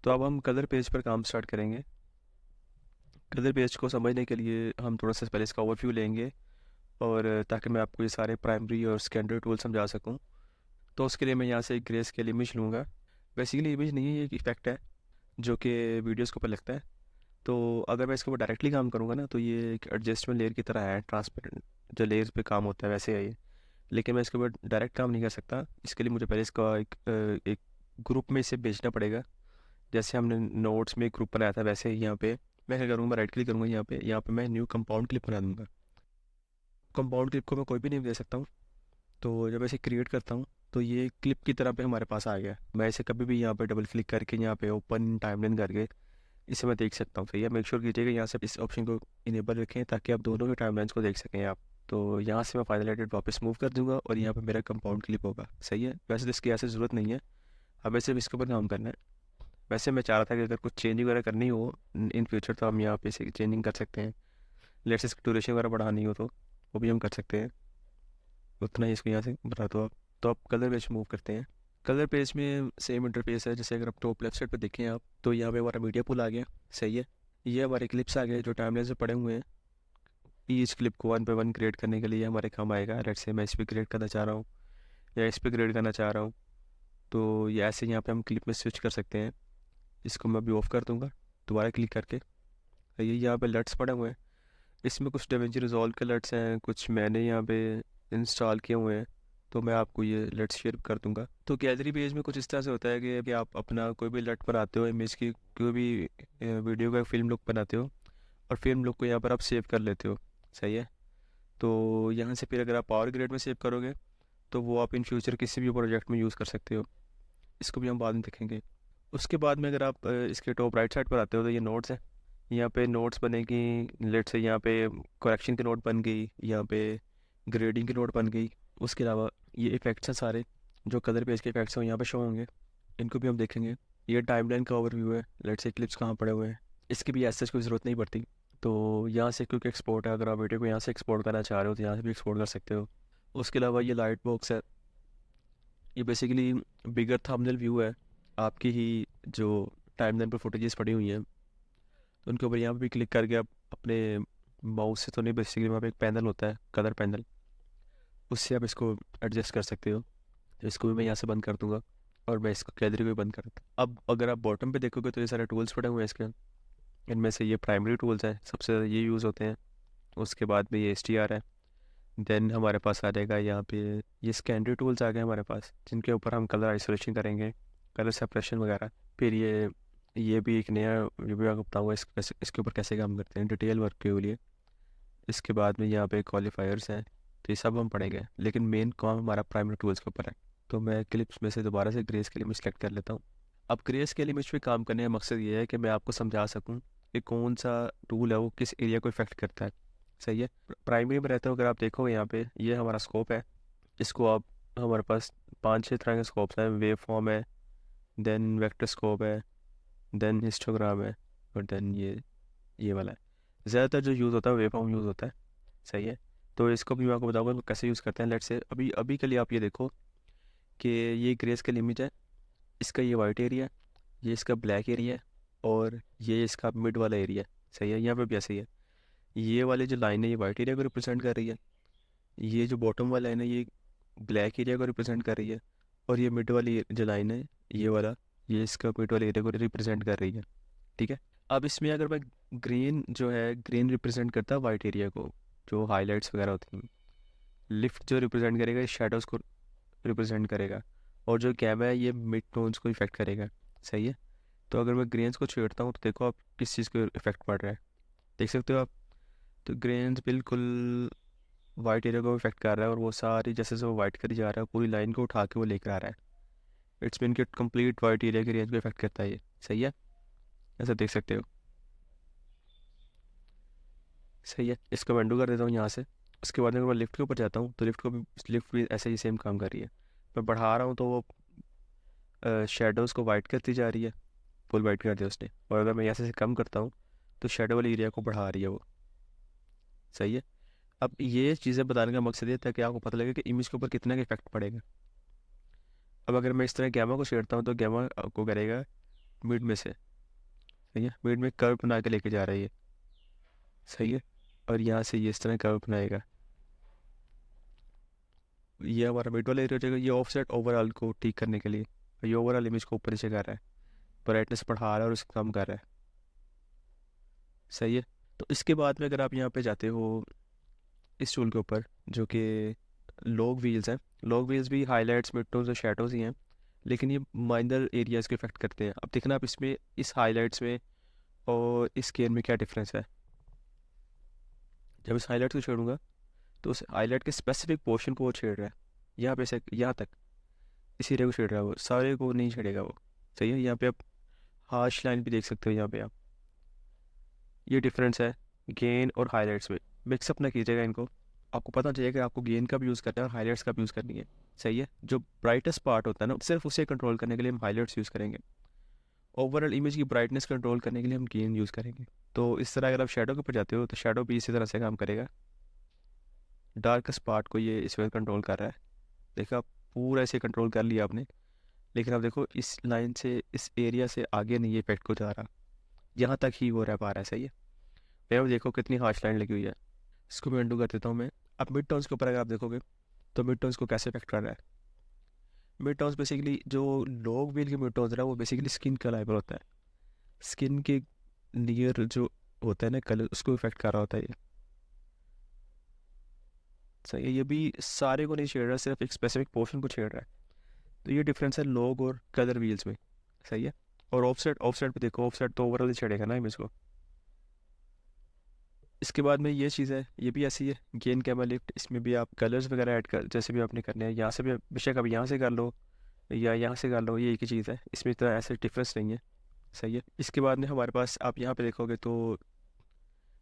तो अब हम कलर पेज पर काम स्टार्ट करेंगे। कलर पेज को समझने के लिए हम थोड़ा सा पहले इसका ओवरव्यू लेंगे, और ताकि मैं आपको ये सारे प्राइमरी और सेकेंडरी टूल समझा सकूं। तो उसके लिए मैं यहाँ से एक ग्रे स्केल इमेज लूँगा। बेसिकली इमेज नहीं है, ये एक इफेक्ट है जो कि वीडियोस के ऊपर लगता है। तो अगर मैं इसके ऊपर डायरेक्टली काम करूँगा ना, तो ये एक एडजस्टमेंट लेयर की तरह है, ट्रांसपेरेंट जो लेयर्स पे काम होता है वैसे है ये। लेकिन मैं इसके ऊपर डायरेक्ट काम नहीं कर सकता। इसके लिए मुझे पहले इसका एक ग्रुप में इसे भेजना पड़ेगा। जैसे हमने नोट्स में एक ग्रुप बनाया था, वैसे ही यहाँ पे मैं क्या करूँगा, राइट क्लिक करूँगा, यहाँ पे मैं न्यू कंपाउंड क्लिप बना दूँगा। कंपाउंड क्लिप को मैं कोई भी नेम दे सकता हूँ। तो जब ऐसे क्रिएट करता हूँ, तो ये क्लिप की तरह पे हमारे पास आ गया। मैं इसे कभी भी यहाँ पे डबल क्लिक करके, यहाँ पे ओपन टाइमलाइन करके इसे मैं देख सकता हूँ। तो ये मेक श्योर कीजिएगा यहाँ से इस ऑप्शन को इनेबल रखें, ताकि आप दोनों ही टाइमलाइंस को देख सकें आप। तो यहाँ से मैं फाइनल एडिट वापस मूव कर दूंगा, और यहाँ पे मेरा कंपाउंड क्लिप होगा। सही है। वैसे तो इसकी ऐसे ज़रूरत नहीं है, हमें सिर्फ इसके ऊपर काम करना है। वैसे मैं चाह रहा था कि अगर कुछ चेंजिंग वगैरह करनी हो इन फ्यूचर, तो हम यहाँ पे से चेंजिंग कर सकते हैं। लेट्स इसकी ड्यूरेशन वगैरह बढ़ानी हो तो वो भी हम कर सकते हैं। उतना ही इसको यहाँ से बता दो आप। तो आप कलर पेज मूव करते हैं। कलर पेज में सेम इंटरफेस है। जैसे अगर आप टॉप लेफ्ट साइड पे देखें आप, तो यहाँ पे हमारा मीडिया पुल आ गया। सही है। ये हमारे क्लिप्स आ गए जो टाइमलाइन से पड़े हुए हैं। ईच क्लिप को वन पे वन क्रिएट करने के लिए हमारे काम आएगा। लेट्स से मैं इस पर क्रिएट करना चाह रहा हूँ, या इस पर क्रिएट करना चाह रहा हूँ। तो ये ऐसे यहाँ पे हम क्लिप में स्विच कर सकते हैं। इसको मैं अभी ऑफ कर दूंगा दोबारा क्लिक करके। ये यहाँ पे लट्स पड़े हुए हैं। इसमें कुछ डेविंची रिजॉल्व के लट्स हैं, कुछ मैंने यहाँ पे इंस्टॉल किए हुए हैं। तो मैं आपको ये लट्स शेयर कर दूंगा। तो गैलरी पेज में कुछ इस तरह से होता है कि आप अपना कोई भी लट बनाते हो, इमेज की कोई भी वीडियो का फिल्म लुक बनाते हो, और फिल्म लुक को यहाँ पर आप सेव कर लेते हो। सही है। तो यहाँ से फिर अगर आप पावर ग्रेड में सेव करोगे, तो वो आप इन फ्यूचर किसी भी प्रोजेक्ट में यूज़ कर सकते हो। इसको भी हम बाद में देखेंगे। उसके बाद में अगर आप इसके टॉप राइट साइड पर आते हो, तो ये नोट्स हैं। यहाँ पे नोट्स बनेगी। लेट से यहाँ पे करेक्शन की नोट बन गई, यहाँ पे ग्रेडिंग की नोट बन गई। उसके अलावा ये इफेक्ट्स हैं सारे, जो कलर पेज के इफेक्ट्स हैं यहाँ पे शो होंगे। इनको भी हम देखेंगे। ये टाइमलाइन का ओवरव्यू है। लेट से क्लिप्स कहाँ पड़े हुए हैं। इसकी भी ऐसे कोई ज़रूरत नहीं पड़ती। तो यहाँ से क्योंकि एक्सपोर्ट है, अगर आप वीडियो को यहाँ से एक्सपोर्ट करना चाह रहे हो, तो यहाँ से भी एक्सपोर्ट कर सकते हो। उसके अलावा ये लाइट बॉक्स है। ये बेसिकली बिगर थंबनेल व्यू है आपकी ही, जो टाइमलाइन पर फुटेजेस पड़ी हुई हैं। तो उनके ऊपर यहाँ पे भी क्लिक करके आप अपने माउस से, तो नहीं, बेसिकली वहाँ पे एक पैनल होता है, कलर पैनल, उससे आप इसको एडजस्ट कर सकते हो। तो इसको भी मैं यहाँ से बंद कर दूंगा, और मैं इसको गैलरी को भी बंद कर दूँ। अब अगर आप बॉटम पे देखोगे, तो ये सारे टूल्स पड़े हुए हैं इसके। इनमें से ये प्राइमरी टूल्स हैं, सबसे ज़्यादा ये यूज़ होते हैं। उसके बाद में ये STR है। देन हमारे पास आ जाएगा यहाँ पे ये सेकेंडरी टूल्स आ गए हमारे पास, जिनके ऊपर हम कलर आइसोलेशन करेंगे, कलर सेपरेशन वगैरह। फिर ये भी एक नया, ये भी आपको बताऊँगा इसके ऊपर कैसे काम करते हैं डिटेल वर्क के लिए। इसके बाद में यहाँ पे क्वालिफायर्स हैं। तो ये सब हम पढ़ेंगे, लेकिन मेन काम हमारा प्राइमरी टूल्स के ऊपर है। तो मैं क्लिप्स में से दोबारा से ग्रे स्केल इमेज सेलेक्ट कर लेता हूँ। अब ग्रे स्केल इमेज पे काम करने का मकसद ये है कि मैं आपको समझा सकूँ कि कौन सा टूल है वो किस एरिया को इफेक्ट करता है। सही है। प्राइमरी में रहते हो, अगर आप देखोगे यहाँ पे ये हमारा स्कोप है। इसको आप, हमारे पास 5-6 तरह के स्कोप्स हैं। वेव फॉर्म है, देन वेक्टर स्कोप है, देन हिस्टोग्राम है, और देन ये वाला है। ज़्यादातर जो यूज़ होता है वेव फॉर्म यूज़ होता है। सही है। तो इसको भी मैं आपको बताऊंगा कि कैसे यूज़ करते हैं। लेट से अभी अभी के लिए आप ये देखो कि ये ग्रे स्केल इमेज है। इसका ये वाइट एरिया है, ये इसका ब्लैक एरिया है, और ये इसका मिड वाला एरिया है। सही है। यहाँ पे भी ऐसे ही है। ये वाली जो लाइन है, ये वाइट एरिया को रिप्रेजेंट कर रही है। ये जो बॉटम वाला लाइन है, ये ब्लैक एरिया को रिप्रेजेंट कर रही है। और ये मिड वाली जो लाइन है, ये वाला, ये इसका मिड वाले एरिया को रिप्रेजेंट कर रही है। ठीक है। अब इसमें अगर मैं, ग्रीन जो है, ग्रीन रिप्रेजेंट करता है वाइट एरिया को, जो हाईलाइट्स वगैरह होती हैं। लिफ्ट जो रिप्रेजेंट करेगा, शेडोज़ को रिप्रेजेंट करेगा। और जो कैम है, ये मिड टोन्स को इफेक्ट करेगा। सही है। तो अगर मैं ग्रेन्स को छेड़ता हूँ, तो देखो आप किस चीज़ को इफेक्ट पड़ रहा है, देख सकते हो आप। तो ग्रेन्स बिल्कुल वाइट एरिया को इफेक्ट कर रहा है, और वो सारी जैसे जैसे वो वाइट करी जा रहा है, पूरी लाइन को उठा के वो लेकर आ रहा है। इट्स मीन कि कंप्लीट वाइट एरिया की रेंज को इफेक्ट करता है ये। सही है। ऐसा देख सकते हो। सही है। इसको मैं undo कर देता हूँ यहाँ से। उसके बाद अगर मैं लिफ्ट के ऊपर जाता हूँ, तो लिफ्ट भी ऐसे ही सेम काम कर रही है। मैं बढ़ा रहा हूँ, तो वो शेडोज़ को वाइट करती जा रही है, फुल वाइट कर दिया उसने। और अगर मैं यहाँ से कम करता हूँ, तो शेडो वाली एरिया को बढ़ा रही है वो। सही है। अब ये चीज़ें बताने का मकसद ये था कि आपको पता लगे कि इमेज के ऊपर कितना का इफेक्ट पड़ेगा। अब अगर मैं इस तरह गैमा को छेड़ता हूँ, तो गैमा को करेगा मिड में से, सही है, मिड में कर्व बना के लेके जा रही है, सही है। और यहाँ से ये इस तरह कर्व बनाएगा, ये हमारा मिड वाला एरिया हो जाएगा। ये ऑफसेट ओवरऑल को ठीक करने के लिए, ये ओवरऑल इमेज को ऊपर नीचे कर रहा है, ब्राइटनेस बढ़ा रहा है और उसको कम कर रहा है, सही है। तो इसके बाद में अगर आप यहाँ पे जाते हो इस टूल के ऊपर, जो कि लॉग व्हील्स हैं, लॉग व्हील्स भी हाईलाइट्स, मिड टोन्स और शेडोज़ ही हैं, लेकिन ये माइनर एरियाज़ को इफेक्ट करते हैं। अब देखना आप इसमें, इस हाईलाइट्स में और इस स्केल में क्या डिफरेंस है। जब इस हाईलाइट को छेड़ूंगा तो उस हाईलाइट के स्पेसिफिक पोर्शन को वो छेड़ रहा है, यहाँ पे से यहाँ तक, इस एरिया को छेड़ रहा है, वो सारे को नहीं छेड़ेगा वो, सही है। यहाँ पे आप हार्श लाइन भी देख सकते हो, यहाँ पे आप, ये डिफरेंस है गेन और हाईलाइट्स में। मिक्सअप ना कीजिएगा इनको, आपको पता चाहिए कि आपको गेन का भी यूज़ करना है और हाईलाइट्स का भी यूज़ करनी है, सही है। जो ब्राइटेस्ट पार्ट होता है ना, सिर्फ उसे कंट्रोल करने के लिए हम हाईलाइट्स यूज़ करेंगे, ओवरऑल इमेज की ब्राइटनेस कंट्रोल करने के लिए हम गेन यूज़ करेंगे। तो इस तरह अगर आप शेडो के ऊपर जाते हो तो शेडो भी इसी तरह से काम करेगा, डार्केस्ट पार्ट को ये इस वक्त कंट्रोल कर रहा है, देखा, पूरा ऐसे कंट्रोल कर लिया आपने। लेकिन अब देखो इस लाइन से, इस एरिया से आगे नहीं ये इफेक्ट को जा रहा, यहाँ तक ही वो रह पा रहा है, सही है। फिर अब देखो कितनी हार्श लाइन लगी हुई है, इसको मैं अनडू कर देता हूँ मैं। अब मिड टोन्स के ऊपर अगर आप देखोगे तो मिड टोन्स को कैसे इफेक्ट कर रहा है। मिड टोन्स बेसिकली, जो लोग व्हील के मिड टोन्स है ना, वो बेसिकली स्किन का लेवल होता है, स्किन के नियर जो होता है ना कलर, उसको इफेक्ट कर रहा होता है ये, सही है। ये भी सारे को नहीं छेड़ रहा, सिर्फ एक स्पेसिफिक पोर्शन को छेड़ रहा है। तो ये डिफरेंस है लोग और कलर व्हील्स में, सही है। और ऑफसेट, ऑफसेट पे देखो, ऑफसेट तो ओवरऑल ही छेड़ेगा ना इमेज को। इसके बाद में ये चीज़ है, ये भी ऐसी है, गेन कैमरा लिफ्ट, इसमें भी आप कलर्स वगैरह ऐड कर, जैसे भी आपने करने हैं, यहाँ से भी बेशक आप यहाँ से कर लो या यहाँ से कर लो, ये एक ही चीज़ है, इसमें इतना ऐसे डिफरेंस नहीं है, सही है। इसके बाद में हमारे पास, आप यहाँ पे देखोगे तो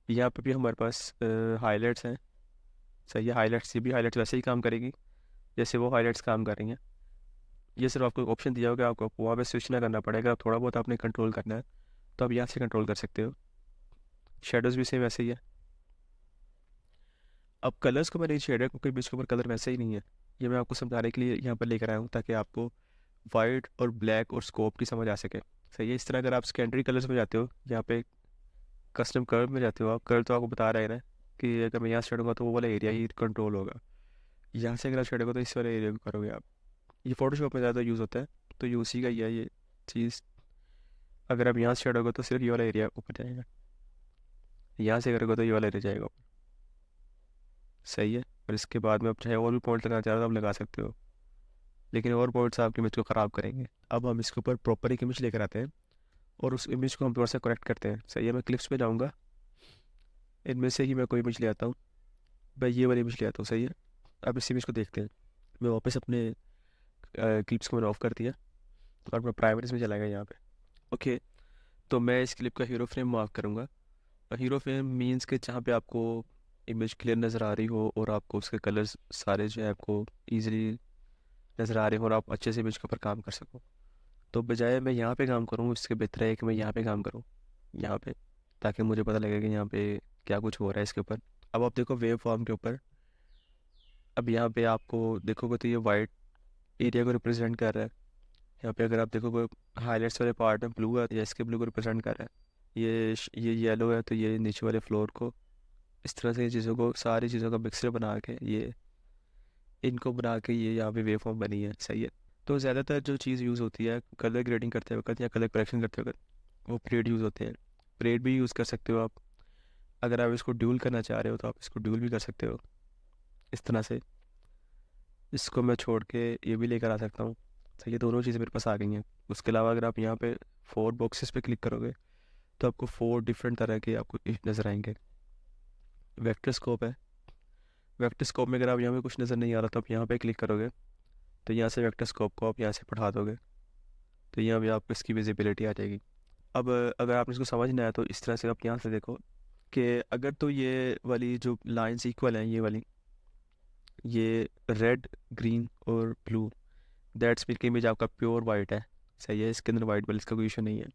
यहाँ पे भी हमारे पास हाईलाइट्स हैं, सही है। हाईलाइट्स, ये भी हाईलाइट्स वैसे ही काम करेगी जैसे वो हाईलाइट्स काम कर रही हैं। ये सिर्फ आपको ऑप्शन दिया होगा, आपको वहाँ पे स्विच ना करना पड़ेगा, थोड़ा बहुत आपने कंट्रोल करना है तो आप यहाँ से कंट्रोल कर सकते हो। शेडोज़ भी सेम वैसे ही है। अब कलर्स को मैं नहीं छेड़ रहा क्योंकि इसके ऊपर कलर वैसे ही नहीं है, ये मैं आपको समझाने के लिए यहाँ पर लेकर आया हूँ ताकि आपको वाइट और ब्लैक और स्कोप की समझ आ सके, सही है। इस तरह अगर आप सेकेंडरी कलर्स में जाते हो, यहाँ पे कस्टम कर्व में जाते हो, आप कर्व तो आपको बता रहे हैं ना कि अगर मैं यहाँ से छेड़ूंगा तो वो वाला एरिया ही कंट्रोल होगा, यहाँ से अगर आप छेड़ोगे तो इस वाले एरिया को करोगे आप। ये फोटोशॉप में ज़्यादा यूज़ होता है, तो ये उसी का ही है ये चीज़। अगर आप यहाँ से छेड़ोगे तो सिर्फ ये वाला एरिया ऊपर जाएगा, यहाँ से करोगे तो ये वाला एरिया जाएगा ऊपर, सही है। और इसके बाद में आप चाहे और भी पॉइंट लगाना चाहो तो आप लगा सकते हो, लेकिन और पॉइंट्स आपकी इमेज को ख़राब करेंगे। अब हम इसके ऊपर प्रॉपर एक इमेज लेकर आते हैं और उस इमेज को हम थोड़ा सा करेक्ट करते हैं, सही है। मैं क्लिप्स पे जाऊँगा, इनमें से ही मैं कोई इमेज ले आता हूँ, मैं ये वाली इमेज ले आता हूँ, सही है। अब इस इमेज को देखते हैं, मैं वापस अपने क्लिप्स को मैंने ऑफ कर दिया और मैं प्राइमरीज में चला गया यहाँ पे, ओके। तो मैं इस क्लिप का हीरो फ्रेम मार्क करूँगा। हीरो फ्रेम मीन्स कि जहाँ पे आपको इमेज क्लियर नज़र आ रही हो और आपको उसके कलर्स सारे जो है आपको ईजिली नज़र आ रहे हो और आप अच्छे से इमेज के ऊपर काम कर सको। तो बजाय मैं यहाँ पे काम करूँ, इसके बेहतर है कि मैं यहाँ पे काम करूँ, यहाँ पे, ताकि मुझे पता लगे कि यहाँ पे क्या कुछ हो रहा है इसके ऊपर। अब आप देखो वेव फॉर्म के ऊपर, अब यहाँ पे आपको देखोगे तो ये वाइट एरिया को रिप्रेजेंट कर रहा है। यहाँ पे अगर आप देखोगे हाईलाइट्स वाले पार्ट में ब्लू है, ये इसके ब्लू को रिप्रेजेंट कर रहा है। ये येलो है तो ये नीचे वाले फ्लोर को, इस तरह से ये चीज़ों को, सारी चीज़ों का मिक्सर बना के ये, इनको बना के ये यहाँ पे वेव फॉर्म बनी है, सही है। तो ज़्यादातर जो चीज़ यूज़ होती है कलर ग्रेडिंग करते वक्त या कलर करेक्शन करते वक्त, वो प्लेट यूज़ होते हैं। प्लेट भी यूज़ कर सकते हो आप, अगर आप इसको ड्यूल करना चाह रहे हो तो आप इसको ड्यूल भी कर सकते हो इस तरह से। इसको मैं छोड़ के ये भी लेकर आ सकता हूँ, सही है। दोनों चीज़ें मेरे पास आ गई हैं। उसके अलावा अगर आप यहाँ पे 4 बॉक्सेस पे क्लिक करोगे तो आपको 4 डिफरेंट तरह के आपको नज़र आएंगे। वेक्टर स्कोप है, वेक्टर स्कोप में अगर आप यहाँ पे कुछ नज़र नहीं आ रहा तो आप यहाँ पे क्लिक करोगे तो यहाँ से वेक्टर स्कोप को आप यहाँ से बढ़ा दोगे तो यहाँ भी आपको इसकी विजिबिलिटी आ जाएगी। अब अगर आपने इसको समझना है तो इस तरह से आप यहाँ से देखो कि अगर तो ये वाली जो लाइंस इक्वल हैं, ये वाली, ये रेड, ग्रीन और ब्लू, दैट्स मीन कि इमेज आपका प्योर वाइट है, सही है। इसके अंदर वाइट वाले इसका कोई इशू नहीं है।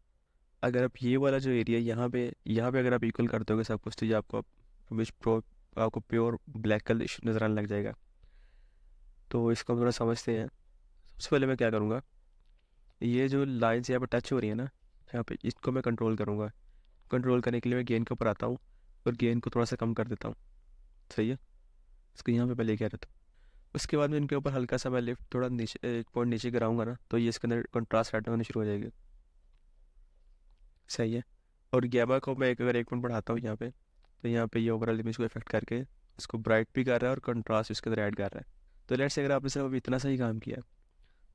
अगर आप ये वाला जो एरिया यहाँ पे अगर आप इक्वल कर दोगे सब कुछ तो ये आपको इमेज प्रो, आपको प्योर ब्लैक कलर नज़र आने लग जाएगा। तो इसको हम थोड़ा समझते हैं। सबसे पहले मैं क्या करूँगा, ये जो लाइन्स यहाँ पर टच हो रही है ना, यहाँ पे इसको मैं कंट्रोल करूँगा। कंट्रोल करने के लिए मैं गेन के ऊपर आता हूँ और गेन को थोड़ा सा कम कर देता हूँ। सही है, इसको यहाँ पे मैं लेके आ रहता हूँ। उसके बाद में इनके ऊपर हल्का सा मैं लिफ्ट थोड़ा नीचे, एक पॉइंट नीचे गिराऊंगा ना, तो ये इसके अंदर कंट्रास्ट ऐड होने शुरू हो जाएगी। सही है। और गैमा को मैं अगर एक पॉइंट बढ़ाता हूँ यहाँ पे, तो यहाँ पे ये ओवरऑल इमेज को इफेक्ट करके इसको ब्राइट भी कर रहा है और कंट्रास्ट इसके अंदर ऐड कर रहा है। तो लेट्स से अगर आपने सिर्फ अभी इतना सही काम किया,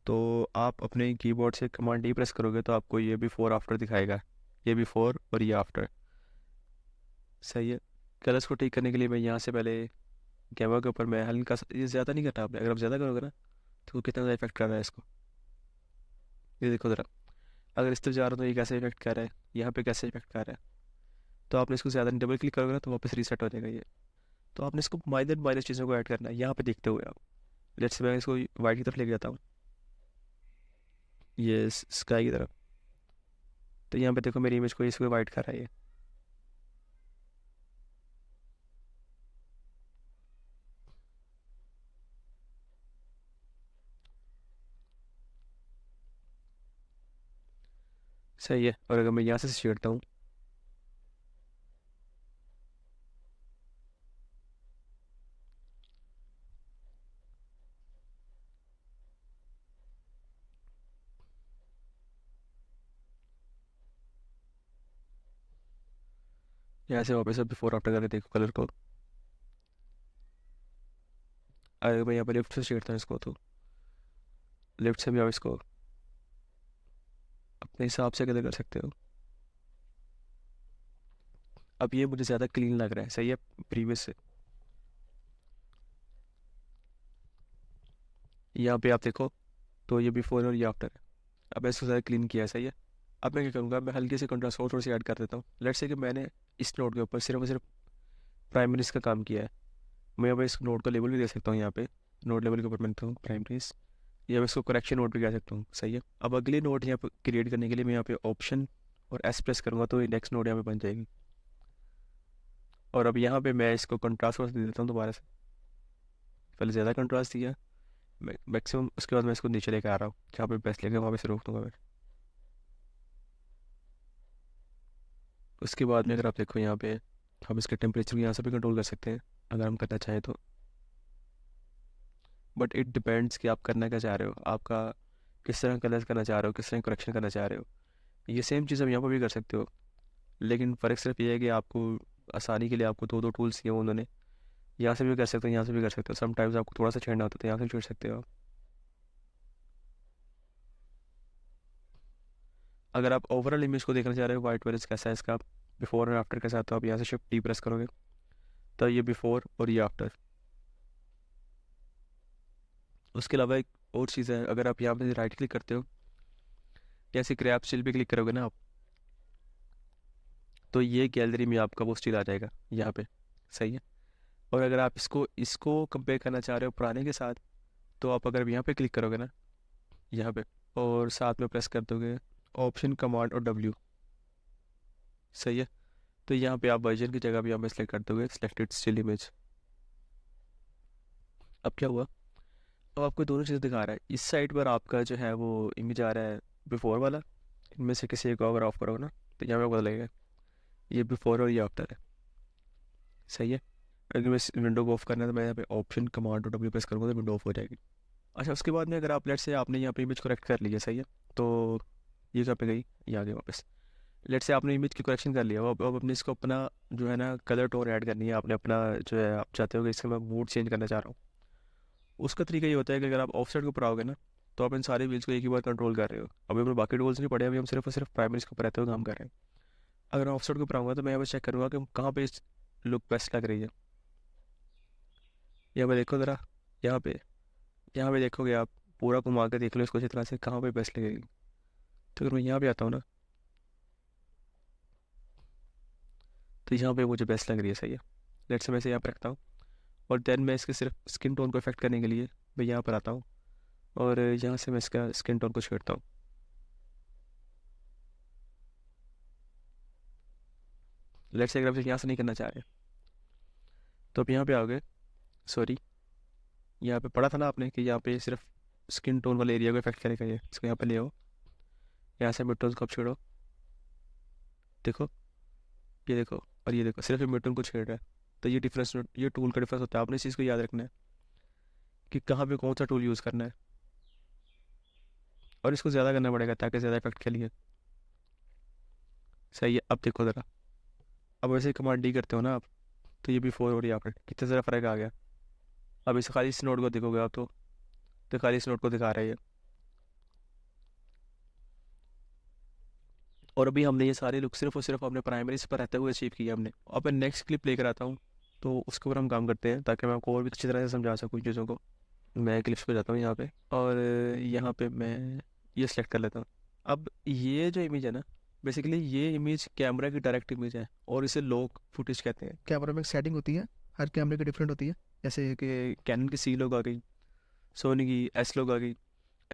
तो आप अपने कीबोर्ड से कमांड डी प्रेस करोगे तो आपको ये भी फोर आफ्टर दिखाएगा, ये भी फोर और ये आफ्टर। सही है। कलर्स को ठीक करने के लिए मैं यहाँ से पहले गैमा के ऊपर मैं हल्का सा, ये ज़्यादा नहीं करना आपने, अगर आप ज़्यादा करोगे ना तो कितना ज़्यादा इफेक्ट कर रहा है इसको। ये देखो ज़रा, अगर इस तरफ जा रहा हूँ तो ये कैसे इफेक्ट कर रहा है, यहाँ पे कैसे इफेक्ट कर रहा है। तो आपने इसको ज़्यादा डबल क्लिक करोगे ना तो वापस रीसेट हो जाएगा ये। तो आपने इसको माइनर माइनर चीज़ों को ऐड करना है यहाँ पे देखते हुए आप। लेट्स से मैं इसको वाइट की तरफ लेके जाता हूँ, ये स्काई की तरफ। तो यहाँ पे देखो मेरी इमेज को इसको वाइट कर रहा है ये। सही है। और अगर मैं यहाँ से छेड़ता हूँ, यहाँ से वापस बिफोर आफ्टर करके देखो कलर को। अगर मैं यहाँ पर लेफ्ट से छेड़ता हूँ इसको, तो लेफ्ट से भी आप इसको अपने हिसाब से कलर कर सकते हो। अब ये मुझे ज़्यादा क्लीन लग रहा है। सही है, प्रीवियस से। यहाँ पे आप देखो तो ये बिफोर और ये आफ्टर है। अब इसको ज़्यादा क्लीन किया है। सही है। अब मैं क्या करूँगा, मैं हल्के से कंट्रास्ट और थोड़ी सी ऐड कर देता हूँ। लेट्स से कि मैंने इस नोट के ऊपर सिर्फ और सिर्फ प्राइमरीज का काम किया है। मैं यहाँ पर इस नोट का लेबल भी दे सकता हूँ। यहाँ पे नोट लेवल के ऊपर मैं देता हूँ प्राइमरीज, या मैं इसको करेक्शन नोट भी कह सकता हूँ। सही है। अब अगली नोट यहाँ पर क्रिएट करने के लिए मैं यहाँ पे ऑप्शन और एस प्रेस करूँगा तो नेक्स्ट नोट यहाँ पे बन जाएगी। और अब यहाँ पे मैं इसको कंट्रास्ट और दे देता हूँ दोबारा से। पहले ज़्यादा कंट्रास्ट दिया मैक्सिमम, उसके बाद मैं इसको नीचे लेकर आ रहा हूँ, जहाँ पे बेस्ट लेकर वहाँ पे से रोक दूँगा मैं। उसके बाद में अगर आप देखो यहाँ पे, हम इसके टेम्परेचर को यहाँ से भी कंट्रोल कर सकते हैं अगर हम करना चाहें तो। बट इट डिपेंड्स कि आप करना क्या चाह रहे हो, आपका किस तरह कलर करना चाह रहे हो, किस तरह करेक्शन करना चाह रहे हो। ये सेम चीज़ आप यहाँ पर भी कर सकते हो, लेकिन फ़र्क सिर्फ ये है कि आपको आसानी के लिए आपको दो दो टूल्स दिए उन्होंने। यहाँ से भी कर सकते हो, यहाँ से भी कर सकते हो। समटाइम्स आपको थोड़ा सा छेड़ना होता है तो यहाँ से भी छेड़ सकते हो आप। अगर आप ओवरऑल इमेज को देखना चाह रहे हो वाइट वेरिस कैसा है इसका, बिफोर और आफ्टर के साथ, तो आप यहाँ से शिफ्ट टी प्रेस करोगे तो ये बिफोर और ये आफ्टर। उसके अलावा एक और चीज़ है, अगर आप यहाँ पे राइट क्लिक करते हो, जैसे क्रैप स्टिल पे क्लिक करोगे ना आप, तो ये गैलरी में आपका वो स्टिल आ जाएगा यहाँ पे। सही है। और अगर आप इसको इसको कंपेयर करना चाह रहे हो पुराने के साथ, तो आप अगर यहाँ पे क्लिक करोगे ना, यहाँ पे, और साथ में प्रेस कर दोगे ऑप्शन कमांड और डब्ल्यू। सही है। तो यहाँ पे आप वर्जन की जगह भी यहाँ पे सेलेक्ट कर दोगे सिलेक्टेड स्टिल इमेज। अब क्या हुआ, अब आपको दोनों चीज़ें दिखा रहा है। इस साइड पर आपका जो है वो इमेज आ रहा है बिफोर वाला, इनमें से किसी एक को अगर ऑफ करोगे ना तो यहाँ पे पता लगेगा ये बिफोर और ये आफ्टर है। सही है। अगर मैं इस विंडो को ऑफ करना है तो मैं यहाँ पे ऑप्शन कमांड और डब्ल्यू प्रेस करूँगा तो विंडो ऑफ हो जाएगी। अच्छा, उसके बाद में अगर आप लेट से आपने यहाँ पे इमेज करेक्ट कर लिया। सही है। तो ये कहाँ पे गई, ये आ गई वापस। लेट से आपने इमेज की करेक्शन कर लिया, अब अपने इसको अपना जो है ना कलर टोन ऐड करनी है आपने अपना, जो है आप चाहते हो कि इसका मैं मूड चेंज करना चाह रहा हूँ। उसका तरीका ये होता है कि अगर आप ऑफ साइड के ऊपर आओगे ना, तो आप इन सारे व्हील्स को एक ही बार कंट्रोल कर रहे हो। अभी हमें बाकी टूल्स नहीं पड़े, अभी हम सिर्फ और सिर्फ प्राइमरीज के ऊपर रहते हुए काम कर रहे हैं। अगर मैं ऑफ साइड के ऊपर आऊँगा तो मैं यहाँ पर चेक करूँगा कि कहाँ पे इस लुक बेस्ट लग रही है। यहाँ पे देखो ज़रा, यहाँ पे यहाँ पे देखोगे आप, पूरा घुमा के देख लो इसको अच्छी तरह से, कहाँ पे बेस्ट लगेगी। तो अगर मैं यहाँ पे आता हूँ ना, तो यहाँ पे मुझे बेस्ट लग रही है। सही है। लेट्स से मैं इसे यहाँ पर रखता हूँ, और देन मैं इसके सिर्फ स्किन टोन को इफेक्ट करने के लिए मैं यहाँ पर आता हूँ, और यहाँ से मैं इसका स्किन टोन को छेड़ता हूँ। लेट्स से अगर आप यहाँ से नहीं करना चाह रहे, तो आप यहाँ पे आओगे। सॉरी, यहाँ पे पढ़ा था ना आपने कि यहाँ पे सिर्फ स्किन टोन वाले एरिया को इफेक्ट करेगा ये, इसको यहाँ पे ले आओ, यहाँ से मिड टोन को आप छेड़ो, देखो, ये देखो, और ये देखो, सिर्फ ये मिड टूल को छेड़ रहा है। तो ये डिफरेंस, ये टूल का डिफरेंस होता है। आपने इस चीज़ को याद रखना है कि कहाँ पे कौन सा टूल यूज़ करना है, और इसको ज़्यादा करना पड़ेगा ताकि ज़्यादा इफेक्ट खेलिए। सही है। अब देखो ज़रा, अब वैसे कमांड डी करते हो ना आप, तो ये भी 4 हो रही है, यहाँ पर कितना ज़रा फ़र्क आ गया। अब इस खाली इस नोट को देखोगे आप तो खाली इस नोट को दिखा रहा है ये। और अभी हमने ये सारे लुक सिर्फ और सिर्फ अपने प्राइमरीज पर रहते हुए अचीव किया हमने। अब मैं नेक्स्ट क्लिप प्ले कराता हूँ, तो उसके ऊपर हम काम करते हैं ताकि मैं आपको और भी अच्छी तरह से समझा सकूँ इन चीज़ों को। मैं क्लिप्स पे जाता हूँ यहाँ पे, और यहाँ पे मैं ये सेलेक्ट कर लेता हूँ। अब ये जो इमेज है ना, बेसिकली ये इमेज कैमरा की डायरेक्ट इमेज है, और इसे लॉग फुटेज कहते हैं। कैमरा में एक सेटिंग होती है, हर कैमरे की डिफरेंट होती है। जैसे कि कैनन की सी लॉग आ गई, सोनी की एस लॉग आ गई,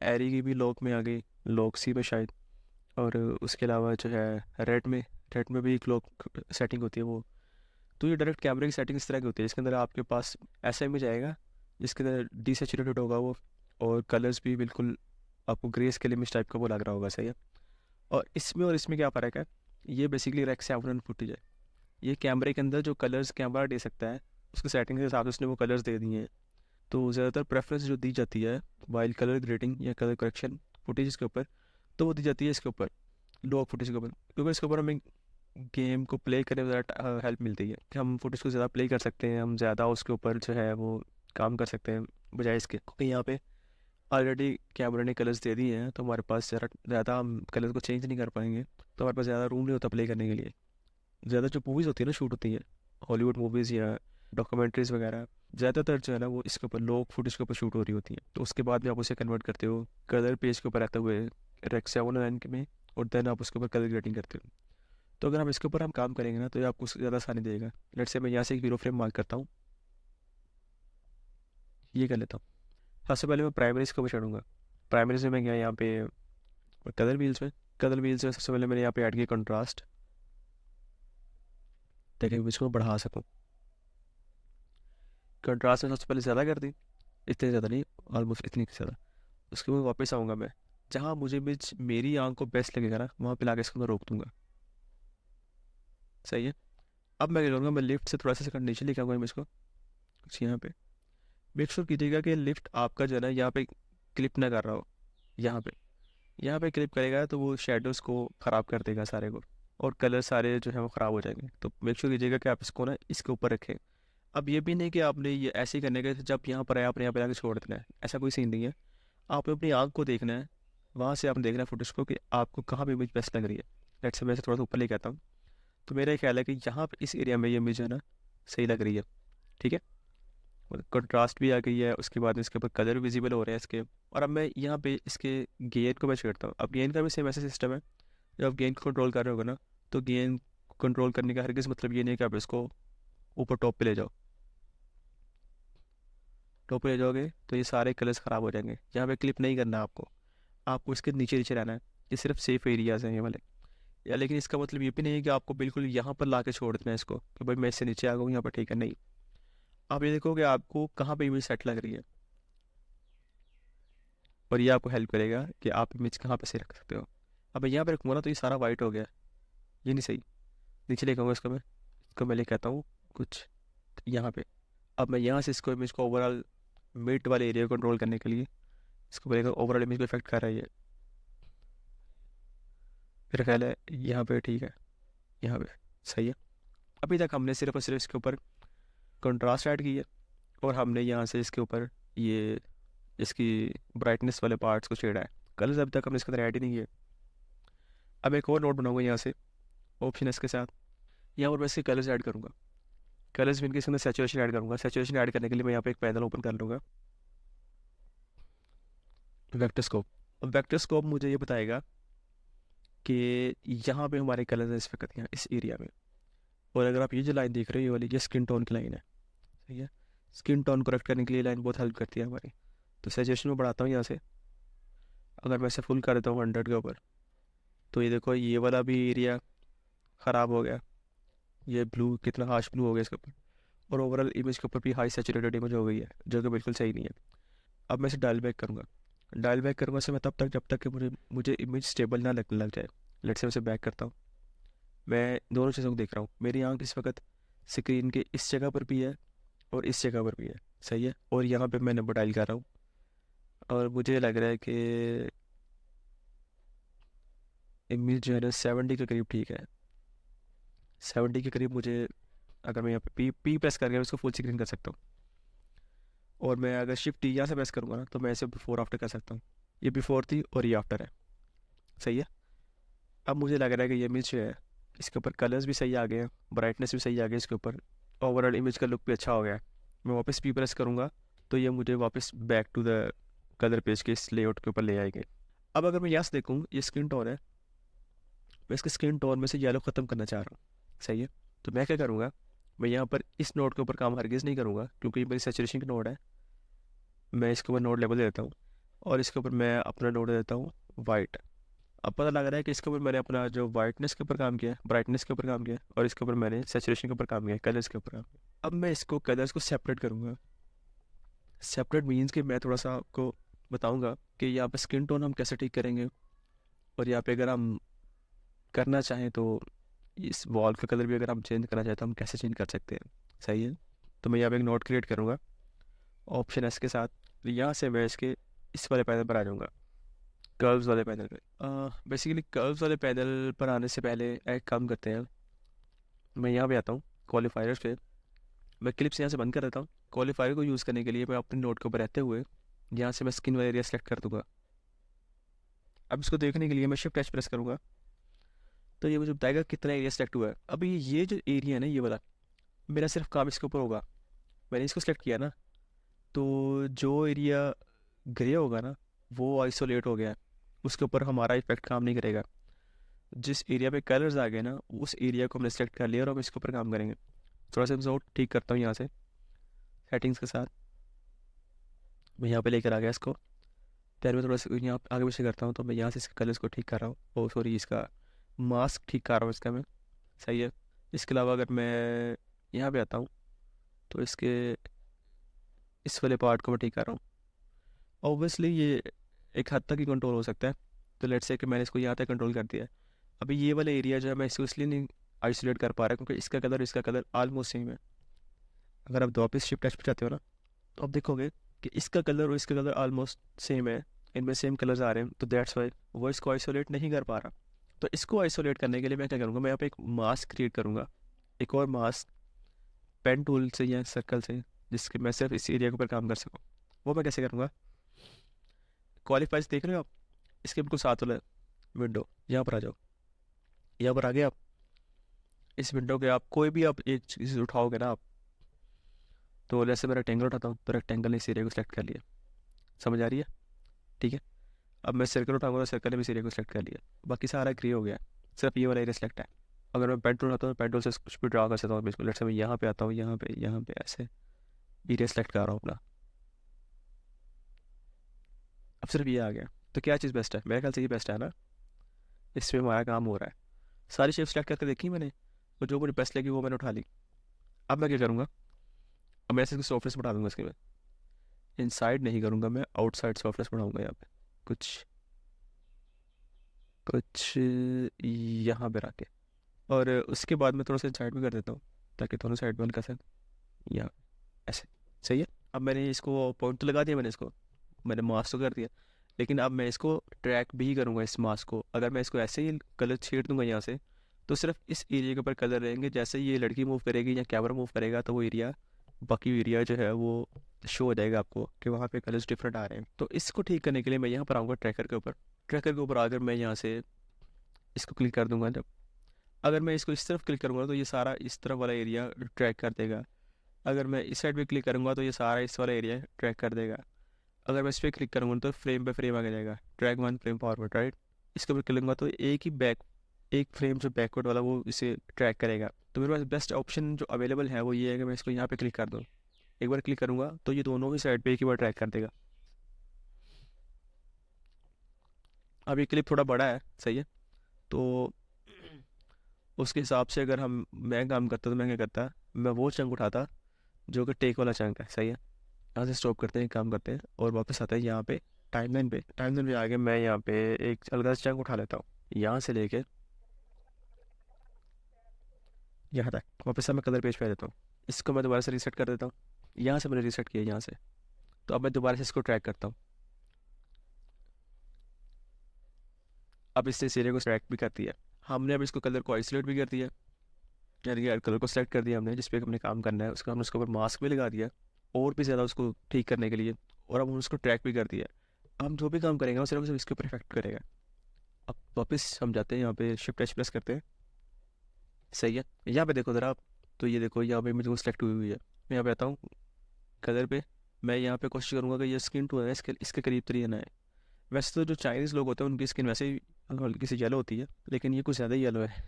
एरी की भी लॉग में आ गई, लॉग सी में शायद। और उसके अलावा जो है रेड में भी एक लॉक सेटिंग होती है वो। तो ये डायरेक्ट कैमरे की सेटिंग इस तरह की होती है, इसके अंदर आपके पास ऐसा इमेज आएगा जिसके अंदर डिसेचुरेटेड होगा वो, और कलर्स भी बिल्कुल आपको ग्रे स्केल इमेज टाइप का वो लग रहा होगा। सही है। और इसमें क्या फ़र्क है, ये बेसिकली रेक्स सेवन फुटेज है। ये कैमरे के अंदर जो कलर्स कैमरा दे सकता है, उसके सेटिंग के हिसाब से उसने वो कलर्स दे दिए हैं। तो ज़्यादातर प्रेफरेंस जो दी जाती है वाइल कलर ग्रेडिंग या कलर करेक्शन फुटेज के ऊपर, तो वो दी जाती है इसके ऊपर, लॉग फुटेज के ऊपर, क्योंकि इसके ऊपर हमें गेम को प्ले करने में ज़्यादा हेल्प मिलती है कि हम फुटेज को ज़्यादा प्ले कर सकते हैं, हम ज़्यादा उसके ऊपर जो है वो काम कर सकते हैं, बजाय इसके क्योंकि यहाँ पे ऑलरेडी कैमरा ने कलर्स दे दिए हैं। तो हमारे पास ज़्यादा हम कलर को चेंज नहीं कर पाएंगे, तो हमारे पास ज़्यादा रूम नहीं होता प्ले करने के लिए। ज़्यादा जो मूवीज़ होती है ना, शूट होती है, हॉलीवुड मूवीज़ या डॉक्यूमेंट्रीज़ वगैरह, ज़्यादातर जो है ना वो इसके ऊपर लॉग फुटेज के ऊपर शूट हो रही होती है। तो उसके बाद में आप उसे कन्वर्ट करते हो कलर पेज के ऊपर रहते हुए रेक्स 7 में, और देन आप उसके ऊपर कलर ग्रेडिंग करते हो। तो अगर हम इसके ऊपर हम काम करेंगे ना, तो ये आपको ज़्यादा आसानी देगा। लेट्स से मैं यहाँ से एक वीडियो फ्रेम मार्क करता हूँ, ये कर लेता हूँ। सबसे पहले मैं प्राइमरीज को चढ़ूँगा। प्राइमरीज में मैं गया यहाँ पे कलर व्हील्स में सबसे पहले मैंने यहाँ पे ऐड किया कंट्रास्ट, ताकि मैं इसको बढ़ा सकूँ। कंट्रास्ट में सबसे पहले ज़्यादा कर दी, इतनी ज़्यादा नहीं, ऑलमोस्ट इतनी ज़्यादा। उसके बाद वापस आऊँगा मैं, जहाँ मुझे इमेज मेरी आंख को बेस्ट लगेगा ना, वहाँ पे लाके इसको मैं रोक दूँगा। सही है। अब मैं क्या करूँगा, मैं लिफ्ट से थोड़ा सा सेकंड नीचे लेके आऊँगा इमेज को, कुछ यहाँ पे। मेक श्योर कीजिएगा कि लिफ्ट आपका जो है ना यहाँ पे क्लिप ना कर रहा हो। यहाँ पे क्लिप करेगा तो वो शेडोज़ को ख़राब कर देगा सारे को, और कलर सारे जो है वो ख़राब हो जाएंगे। तो मेक श्योर कीजिएगा कि आप इसको ना इसके ऊपर रखें। अब ये भी नहीं कि आपने ये ऐसे ही करने का, जब यहाँ पर आए आपने यहाँ पर आके छोड़ देना है, ऐसा कोई सीन नहीं है। आपने अपनी आँख को देखना है, वहाँ से आपने देखना है फुटेज को कि आपको कहाँ पे इमेज बेस्ट लग रही है। लेट्स से मैं इसे थोड़ा सा ऊपर लेके आता हूँ, तो मेरा ख्याल है कि यहाँ पे इस एरिया में ये इमेज है ना सही लग रही है। ठीक है। कंट्रास्ट भी आ गई है, उसके बाद इसके ऊपर कलर विजिबल हो रहे हैं इसके। और अब मैं यहाँ पे इसके गेन को मैं छेड़ता हूँ। अब गेन का भी सेम ऐसा सिस्टम है, जब आप गेन को कंट्रोल कर रहे होगे ना, तो गेन कंट्रोल करने का हरगिज़ मतलब ये नहीं है कि आप इसको ऊपर टॉप पे ले जाओ। टॉप पे ले जाओगे तो ये सारे कलर्स ख़राब हो जाएंगे। यहाँ पे क्लिप नहीं करना आपको, आपको इसके नीचे नीचे रहना है। ये सिर्फ सेफ एरियाज़ हैं ये वाले। या लेकिन इसका मतलब ये भी नहीं है कि आपको बिल्कुल यहाँ पर ला के छोड़ देना है इसको, कि भाई मैं इससे नीचे आ गया यहाँ पर, ठीक है, नहीं। आप ये देखोगे आपको कहाँ पे इमेज सेट लग रही है, और ये आपको हेल्प करेगा कि आप इमेज कहाँ पे से रख सकते हो। अब मैं यहाँ पे रखूँगा ना, तो ये सारा वाइट हो गया, ये नहीं सही। नीचे लेके आऊँगा इसको मैं लेके आता हूँ कुछ यहाँ पे। अब मैं यहाँ से इसको इमेज को ओवरऑल मिड वाले एरिया को कंट्रोल करने के लिए इसको बोलेगा ओवरऑल इमेज को इफेक्ट कर रहा है ये। मेरा ख्याल है यहाँ पे ठीक है, यहाँ पे सही है। अभी तक हमने सिर्फ और सिर्फ इसके ऊपर कंट्रास्ट ऐड की है, और हमने यहाँ से इसके ऊपर ये इसकी ब्राइटनेस वाले पार्ट्स को छेड़ा है। कलर्स अभी तक हमने इसके अंदर ऐड ही नहीं किए। अब एक और नोट बनाऊंगा यहाँ से, ऑप्शन इसके साथ, यहाँ पर मैं इसके कलर्स ऐड करूँगा। कलर्स में इसके अंदर सैचुरेशन ऐड करूँगा। सैचुरेशन ऐड करने के लिए मैं यहाँ पे एक पैनल ओपन कर लूँगा, वेक्टरस्कोप। अब वेक्टरस्कोप मुझे ये बताएगा कि यहाँ पे हमारे कलर्स हैं इस वक्त यहाँ इस एरिया में। और अगर आप ये जो लाइन देख रहे हो, ये वाली ये स्किन टोन की लाइन है। सही है। स्किन टोन करेक्ट करने के लिए लाइन बहुत हेल्प करती है हमारी। तो सजेशन में बढ़ाता हूँ यहाँ से, अगर मैं इसे फुल कर देता हूँ 100 के ऊपर, तो ये देखो ये वाला भी एरिया ख़राब हो गया। ये ब्लू कितना हार्श ब्लू हो गया इसके ऊपर, और ओवरऑल इमेज के ऊपर भी हाई सेचुरेटेड इमेज हो गई है, जो कि बिल्कुल सही नहीं है। अब मैं इसे डायल बैक करूँगा इसे मैं तब तक जब तक कि मुझे मुझे इमेज स्टेबल ना लगने लग जाए। लेट्स से मैं इसे बैक करता हूँ, मैं दोनों चीज़ों को देख रहा हूँ। मेरी आँख इस वक्त स्क्रीन के इस जगह पर भी है और इस जगह पर भी है, सही है। और यहाँ पे मैं नंबर डायल कर रहा हूँ और मुझे लग रहा है कि इमेज जो है ना 70 के करीब ठीक है। 70 के करीब मुझे, अगर मैं यहाँ पे पी पी प्रेस करके उसको फुल स्क्रीन कर सकता हूँ। और मैं अगर शिफ्ट टी यहाँ से प्रेस करूँगा ना तो मैं इसे बिफोर आफ्टर कर सकता हूँ। ये बिफोर थी और ये आफ्टर है, सही है। अब मुझे लग रहा है कि ये इमेज जो है इसके ऊपर कलर्स भी सही आ गए हैं, ब्राइटनेस भी सही आ गई इसके ऊपर, ओवरऑल इमेज का लुक भी अच्छा हो गया है। मैं वापस पी प्रेस करूँगा तो ये मुझे वापस back to the colour page के इस लेआउट के ऊपर ले आएंगे। अब अगर मैं यहाँ से देखूँ, ये स्किन टोन है, मैं इसके स्किन टोन में से येलो ख़त्म करना चाह रहा हूँ, सही है। तो मैं क्या करूँगा, मैं यहाँ पर इस नोट के ऊपर काम हरगिज़ नहीं करूँगा क्योंकि ये मेरी सेचुरेशन का नोट है। मैं इसके ऊपर नोट लेवल दे देता हूँ और इसके ऊपर मैं अपना नोट दे देता हूँ वाइट। अब पता लग रहा है कि इसके ऊपर मैंने अपना जो वाइटनेस के ऊपर काम किया है, ब्राइटनेस के ऊपर काम किया है, और इसके ऊपर मैंने सेचुरेशन के ऊपर काम किया है, कलर्स के ऊपर काम किया। अब मैं इसको कलर्स को सेपरेट करूँगा। सेपरेट मीन्स कि मैं थोड़ा सा आपको बताऊँगा कि यहाँ पे स्किन टोन हम कैसे ठीक करेंगे, और यहाँ पे अगर हम करना चाहें तो इस वॉल का कलर भी अगर हम चेंज करना चाहें तो हम कैसे चेंज कर सकते हैं, सही है। तो मैं यहाँ पे एक नोट क्रिएट करूँगा ऑप्शन एस के साथ। यहाँ से मैं इसके इस वाले पैनल पर आ जाऊँगा, कर्व्स वाले पैनल पे। बेसिकली कर्व्स वाले पैनल पर आने से पहले एक काम करते हैं, मैं यहाँ पे आता हूँ क्वालिफायर्स पे, मैं क्लिप्स यहाँ से बंद कर देता हूँ। क्वालिफायर को यूज़ करने के लिए मैं अपने नोट के ऊपर रहते हुए यहाँ से मैं स्किन वाला एरिया सेलेक्ट कर दूँगा। अब इसको देखने के लिए मैं शिफ्ट एच प्रेस करूँगा तो ये मुझे बताएगा कितना एरिया सेलेक्ट हुआ है। अभी ये जो एरिया है ना, ये वाला, मेरा सिर्फ काम इसके ऊपर होगा। मैंने इसको सेलेक्ट किया ना, तो जो एरिया ग्रे होगा ना वो आइसोलेट हो गया है, उसके ऊपर हमारा इफेक्ट काम नहीं करेगा। जिस एरिया पे कलर्स आ गए ना उस एरिया को हमने सेलेक्ट कर लिया और हम इसके ऊपर काम करेंगे। थोड़ा सा मैं ठीक करता हूँ यहाँ से सेटिंग्स के साथ, मैं यहाँ पे लेकर आ गया इसको। फिर मैं थोड़ा सा यहाँ आगे पीछे करता हूँ तो मैं यहाँ से इसके कलर्स को ठीक कर रहा हूँ, ओ सॉरी इसका मास्क ठीक कर रहा हूँ इसका मैं, सही है। इसके अलावा अगर मैं यहाँ पे आता हूँ तो इसके इस वाले पार्ट को मैं ठीक कर रहा हूँ। ऑब्वियसली ये एक हद तक ही कंट्रोल हो सकता है, तो लेट्स से कि मैंने इसको यहाँ तक कंट्रोल कर दिया है। अभी ये वाला एरिया जो है मैं इसको इसलिए नहीं आइसोलेट कर पा रहा क्योंकि इसका कलर ऑलमोस्ट सेम है। अगर आप वापस शिफ्ट टच पे जाते हो ना तो आप देखोगे कि इसका कलर और इसका कलर ऑलमोस्ट सेम है, इनमें सेम कलर्स आ रहे हैं, तो दैट्स वाई वो इसको आइसोलेट नहीं कर पा रहा। तो इसको आइसोलेट करने के लिए मैं क्या करूँगा, मैं यहाँ पे एक मास्क क्रिएट करूँगा, एक और मास्क पेन टूल से या सर्कल से, जिसके मैं सिर्फ इस एरिया के ऊपर काम कर सकूँ। वो मैं कैसे करूँगा, क्वालिफाइज देख रहे हो आप, इसके बिल्कुल साथ वाला विंडो, यहाँ पर आ जाओ। यहाँ पर आ गए आप, इस विंडो के आप कोई भी आप एक चीज़ उठाओगे ना आप, तो जैसे मैं रेक्टेंगल उठाता हूँ तो रेक्टेंगल ने इस एरिया को सिलेक्ट कर लिया, समझ आ रही है, ठीक है। अब मैं सर्कल उठाऊंगा तो सर्कल ने भी इस एरिया को सिलेक्ट कर लिया, बाकी सारा ग्रे हो गया, सिर्फ ये वाला एरिया सिलेक्ट है। अगर मैं पेन टूल उठाता हूँ पेन टूल से कुछ भी ड्रा कर सकता हूँ बिल्कुल। लेट्स से मैं यहाँ पे आता हूँ, यहाँ पे ऐसे एरिया सेलेक्ट कर रहा हूँ अपना, अब सिर्फ ये आ गया। तो क्या चीज़ बेस्ट है, मेरे ख्याल से ये बेस्ट है ना, इसमें हमारा काम हो रहा है। सारी शेप सेलेक्ट करके देखी मैंने, और जो मुझे बेस्ट लगी वो मैंने उठा ली। अब मैं क्या करूँगा, अब मैं ऐसे सॉफ्टनेस बढ़ा दूंगा इसके में, इनसाइड नहीं करूँगा मैं, आउटसाइड सॉफ्टनेस बढ़ाऊंगा यहाँ पे कुछ कुछ यहाँ पे रख के, और उसके बाद मैं थोड़ा सा साइड में कर देता हूँ ताकि दोनों साइड में हल्का सा यहाँ ऐसे, सही है। अब मैंने इसको पॉइंट तो लगा दिया, मैंने मास्क तो कर दिया, लेकिन अब मैं इसको ट्रैक भी करूँगा इस मास्क को। अगर मैं इसको ऐसे ही कलर छेड़ दूंगा यहाँ से तो सिर्फ इस एरिया के ऊपर कलर रहेंगे, जैसे ही ये लड़की मूव करेगी या कैमरा मूव करेगा तो वो एरिया, बाकी एरिया जो है वो शो हो जाएगा आपको कि वहाँ पे कलर्स डिफरेंट आ रहे हैं। तो इसको ठीक करने के लिए मैं यहाँ पर आऊँगा ट्रैकर के ऊपर, ट्रैकर के ऊपर आकर मैं यहाँ से इसको क्लिक कर दूंगा। जब अगर मैं इसको इस तरफ क्लिक करूँगा तो ये सारा इस तरफ वाला एरिया ट्रैक कर देगा। अगर मैं इस साइड पे क्लिक करूँगा तो ये सारा इस वाला एरिया ट्रैक कर देगा। अगर मैं इस पर क्लिक करूँगा तो फ्रेम पे फ्रेम आगे जाएगा, track one frame forward, right. इसके ऊपर क्लिक करूँगा तो एक फ्रेम जो बैकवर्ड वाला वो इसे ट्रैक करेगा। तो मेरे पास बेस्ट ऑप्शन जो अवेलेबल है वो ये है कि मैं इसको यहाँ पे क्लिक कर दूँ। एक बार क्लिक करूँगा तो ये दोनों ही साइड पे एक ही बार ट्रैक कर देगा। अब ये क्लिप थोड़ा बड़ा है, सही है, तो उसके हिसाब से अगर मैं काम करता तो मैं क्या करता, मैं वो चंक उठाता जो कि टेक वाला चंक है, सही है। यहाँ से स्टॉप करते हैं, काम करते हैं और वापस आते हैं यहाँ पे टाइमलाइन पे आके मैं यहाँ पे एक अलग सा चंक उठा लेता हूँ, यहाँ से लेके यहाँ तक। वापस से मैं कलर पेज पे आ जाता हूँ। इसको मैं दोबारा से रीसेट कर देता हूँ। यहाँ से मैंने रीसेट किया यहाँ से। तो अब मैं दोबारा से इसको ट्रैक करता हूँ। अब इससे इस एरिया को ट्रैक भी कर दिया हमने। अब इसको कलर को आइसोलेट भी कर दिया, यानी कि कलर को सेलेक्ट कर दिया हमने जिस पे हमने काम करना है उसका। हमने उसके ऊपर मास्क भी लगा दिया और भी ज़्यादा उसको ठीक करने के लिए। और अब हमने उसको ट्रैक भी कर दिया। हम जो भी काम करेंगे वो सिर्फ इसके ऊपर इफेक्ट करेगा। अब वापस हम जाते हैं यहाँ पे, शिफ्ट एच प्रेस करते हैं। सही है, यहाँ पे देखो ज़रा आप। तो ये देखो यहाँ पे मुझे सेलेक्ट हुई हुई है। मैं यहाँ पे आता हूँ कलर पे। मैं यहाँ पे कोशिश करूँगा कि ये स्किन टोन है इसके इसके करीब तो ये ना है। वैसे तो जो चाइनीज़ लोग होते हैं उनकी स्किन वैसे ही हल्की सी येलो होती है, लेकिन ये कुछ ज़्यादा ही येलो है।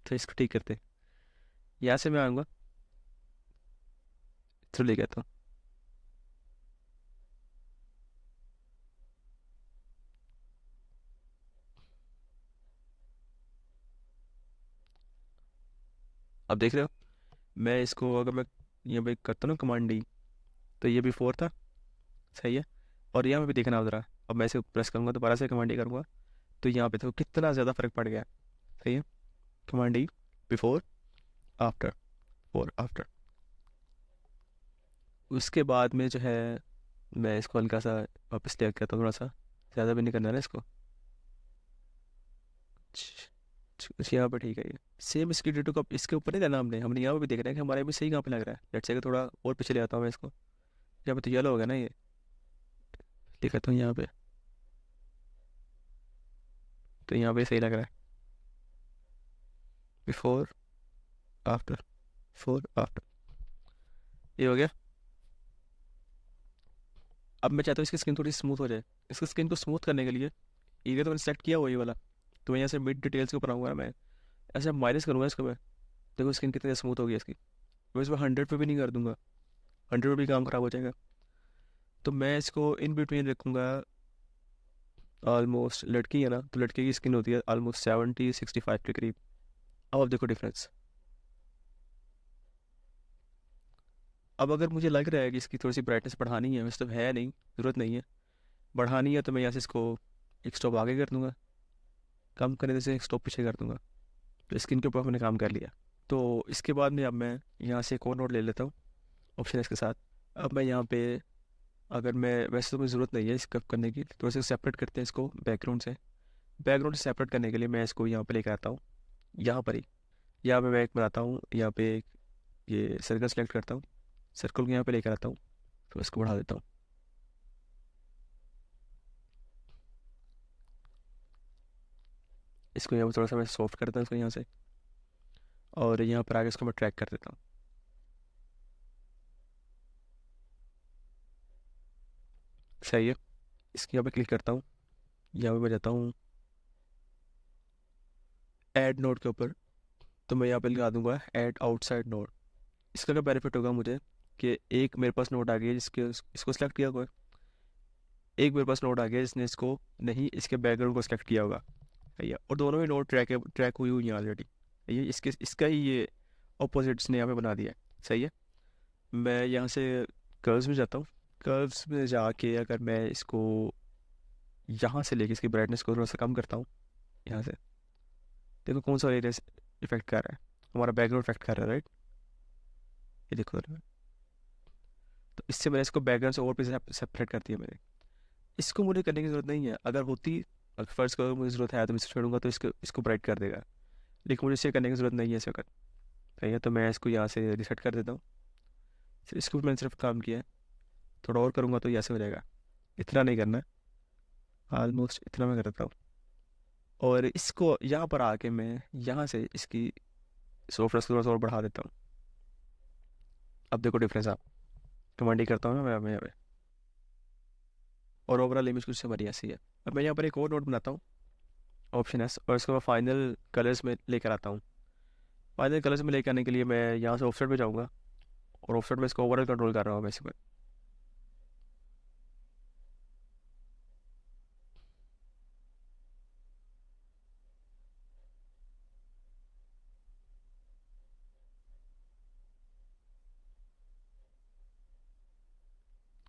तो इसको ठीक करते हैं। यहाँ से मैं आऊँगा, थ्रू ले कहता हूँ। अब देख रहे हो, मैं इसको अगर मैं यहाँ पे करता हूँ ना कमांड डी, तो ये बिफोर था। सही है। और यहाँ पे भी देखना आप ज़रा। अब मैं इसे प्रेस करूँगा, दोबारा से कमांड डी करूँगा, तो यहाँ पे तो कितना ज़्यादा फर्क पड़ गया। सही है। Command D, before, after, four, after. उसके बाद में जो है मैं इसको हल्का सा वापस ले करता हूँ, थोड़ा सा ज़्यादा भी नहीं करना है ना इसको। कुछ यहाँ पर ठीक है। ये सेम इसकी डिटो का इसके ऊपर नहीं रहना हमने यहाँ पे भी देख रहे हैं कि हमारे भी सही कहाँ पे लग रहा है। लेट्स से कि थोड़ा और पीछे ले आता हूँ मैं इसको। यहाँ पे तो येलो हो गया ना ये। दिखाता हूँ यहाँ पे, तो यहाँ पे सही लग रहा है। बिफोर, आफ्टर, फोर, आफ्टर, ये हो गया। अब मैं चाहता हूँ इसकी स्किन थोड़ी स्मूथ हो जाए। इसकी स्किन को स्मूथ करने के लिए एरिया तो मैंने सेलेक्ट किया हुआ ये वाला। तो मैं यहाँ से मिड डिटेल्स के ऊपर आऊँगा मैं, ऐसे माइनस करूँगा इसको मैं। देखो स्किन कितनी स्मूथ हो गई इसकी। मैं इसमें 100 पे भी नहीं कर दूंगा, 100 पे भी काम खराब हो जाएगा। तो मैं इसको इन बिटवीन रखूँगा। ऑलमोस्ट लड़की है ना, तो लड़के की स्किन होती है ऑलमोस्ट 70-65 के करीब। अब देखो डिफरेंस। अब अगर मुझे लग रहा है कि इसकी थोड़ी सी ब्राइटनेस बढ़ानी है, वैसे तो है नहीं, ज़रूरत नहीं है बढ़ानी है, तो मैं यहाँ से इसको एक स्टॉप आगे कर दूंगा, कम करने से एक स्टॉप पीछे कर दूंगा। तो स्किन के ऊपर मैंने काम कर लिया। तो इसके बाद में अब मैं यहाँ से एक और नोट ले लेता हूँ ऑप्शन इसके साथ। अब मैं यहाँ पे, अगर मैं वैसे तो मुझे ज़रूरत नहीं है इसका करने की, थोड़ा सा सेपरेट करते हैं इसको बैकग्राउंड से। बैकग्राउंड से सेपरेट करने के लिए मैं इसको यहाँ पे लेकर आता हूँ। यहाँ पर ही, यहाँ पे मैं एक बनाता हूँ, यहाँ पे एक ये सर्कल सेलेक्ट करता हूँ। सर्कल को यहाँ पे लेकर आता हूँ, तो इसको बढ़ा देता हूँ। इसको यहाँ पर थोड़ा सा मैं सॉफ्ट करता हूँ इसको यहाँ से। और यहाँ पर आगे इसको मैं ट्रैक कर देता हूँ। सही है। इसके यहाँ पे क्लिक करता हूँ। यहाँ पे मैं जाता हूँ ऐड नोड के ऊपर। तो मैं यहाँ पे लगा दूंगा ऐड आउटसाइड नोड। इसका क्या बेनिफिट होगा मुझे, कि एक मेरे पास नोड आ गया जिसके इसको सेलेक्ट किया हुआ है। एक मेरे पास नोड आ गया जिसने इसको नहीं, इसके बैकग्राउंड को सेलेक्ट किया होगा। भैया, और दोनों ही नोड ट्रैक हुई हुई हैं ऑलरेडी। ये इसके इसका ही ये ऑपोजिट इसने यहाँ पे बना दिया है। सही है। मैं यहाँ से कर्व्स में जाता हूँ। कर्व्स में जाके अगर मैं इसको यहाँ से लेके इसकी ब्राइटनेस को थोड़ा सा कम करता हूँ, यहाँ से देखो कौन सा एरिया इफेक्ट कर रहा है। हमारा बैकग्राउंड इफेक्ट कर रहा है, राइट। ये देखो जरा। तो इससे मैंने इसको बैकग्राउंड से और भी सेपरेट कर दिया मैंने। इसको मुझे करने की ज़रूरत नहीं है। अगर होती, अगर फर्स्ट को अगर मुझे ज़रूरत है तो मैं इसको छोड़ूंगा तो इसको इसको ब्राइट कर देगा। लेकिन मुझे इसे करने की ज़रूरत नहीं है इस वक्त। सही है। तो मैं इसको यहाँ से रिसेट कर देता हूँ। फिर इसको मैंने सिर्फ काम किया है, थोड़ा और करूँगा तो ये ऐसे हो जाएगा। इतना नहीं करना, ऑलमोस्ट इतना मैं कर देता हूँ। और इसको यहाँ पर आके मैं यहाँ से इसकी सॉफ्टनेस को थोड़ा सा और बढ़ा देता हूँ। अब देखो डिफरेंस आप। कमांड ही करता हूँ ना मैं यहाँ पे, और ओवरऑल इमेज कुछ हमारी ऐसी है। अब मैं यहाँ पर एक और नोट बनाता हूँ, ऑप्शन एस, और इसको मैं फाइनल कलर्स में लेकर आता हूँ। फाइनल कलर्स में लेकर आने के लिए मैं यहाँ से ऑफसेट पे जाऊँगा, और ऑफसेट में इसको ओवरऑल कंट्रोल कर रहा हूँ मैं इसमें।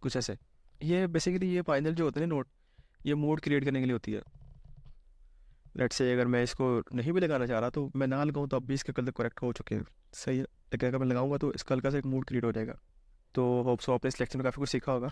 कुछ ऐसे। ये बेसिकली ये फाइनल जो होते हैं नोट, ये मूड क्रिएट करने के लिए होती है। लेट्स से अगर मैं इसको नहीं भी लगाना चाह रहा तो मैं ना लगाऊँ तो अब भी इसके कलर करेक्ट हो चुके हैं, सही है। लेकिन अगर मैं लगाऊंगा तो इसका हल्का सा एक मूड क्रिएट हो जाएगा। तो होप सो आपने सिलेक्शन में काफ़ी कुछ सीखा होगा।